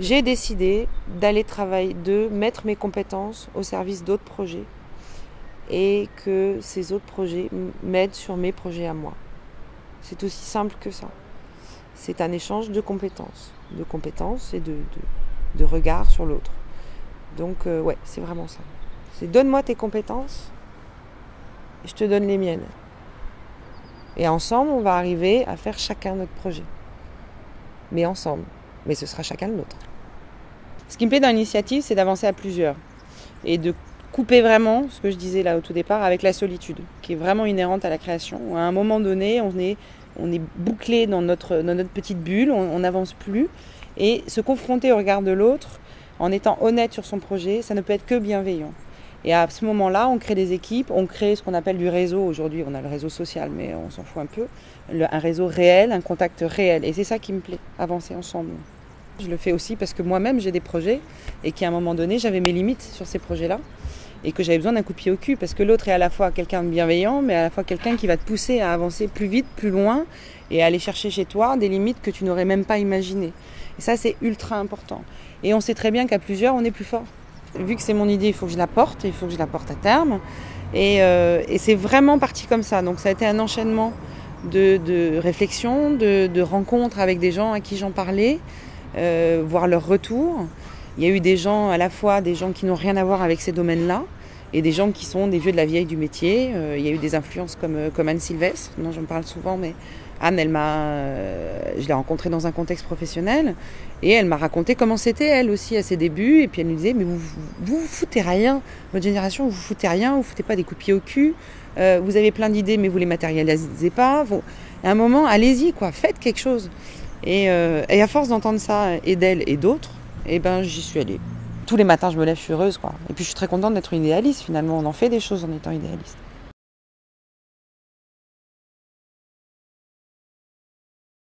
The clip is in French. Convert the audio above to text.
J'ai décidé d'aller travailler, de mettre mes compétences au service d'autres projets et que ces autres projets m'aident sur mes projets à moi. C'est aussi simple que ça. C'est un échange de compétences et de regard sur l'autre. Donc ouais, c'est vraiment ça. C'est donne-moi tes compétences et je te donne les miennes. Et ensemble, on va arriver à faire chacun notre projet. Mais ensemble. Mais ce sera chacun le nôtre. Ce qui me plaît dans l'initiative, c'est d'avancer à plusieurs et de couper vraiment, ce que je disais là au tout départ, avec la solitude, qui est vraiment inhérente à la création. À un moment donné, on est bouclé dans notre petite bulle, on n'avance plus. Et se confronter au regard de l'autre, en étant honnête sur son projet, ça ne peut être que bienveillant. Et à ce moment-là, on crée des équipes, on crée ce qu'on appelle du réseau. Aujourd'hui, on a le réseau social, mais on s'en fout un peu. Un réseau réel, un contact réel. Et c'est ça qui me plaît, avancer ensemble. Je le fais aussi parce que moi-même, j'ai des projets et qu'à un moment donné, j'avais mes limites sur ces projets-là et que j'avais besoin d'un coup de pied au cul parce que l'autre est à la fois quelqu'un de bienveillant, mais à la fois quelqu'un qui va te pousser à avancer plus vite, plus loin et à aller chercher chez toi des limites que tu n'aurais même pas imaginées. Et ça, c'est ultra important. Et on sait très bien qu'à plusieurs, on est plus fort. Vu que c'est mon idée, il faut que je la porte, il faut que je la porte à terme. Et c'est vraiment parti comme ça. Donc ça a été un enchaînement de réflexions, de rencontres avec des gens à qui j'en parlais, voir leur retour. Il y a eu des gens, à la fois des gens qui n'ont rien à voir avec ces domaines-là, et des gens qui sont des vieux de la vieille du métier. Il y a eu des influences comme Anne Sylvestre, dont j'en parle souvent, mais Anne, je l'ai rencontrée dans un contexte professionnel, et elle m'a raconté comment c'était elle aussi à ses débuts, et puis elle me disait, mais vous foutez rien, votre génération, vous foutez rien, vous foutez pas des coups de pied au cul, vous avez plein d'idées, mais vous les matérialisez pas. À un moment, allez-y, quoi, faites quelque chose. Et à force d'entendre ça, et d'elle et d'autres, et ben j'y suis allée. Tous les matins, je me lève, je suis heureuse, quoi. Et puis je suis très contente d'être une idéaliste, finalement. On en fait des choses en étant idéaliste.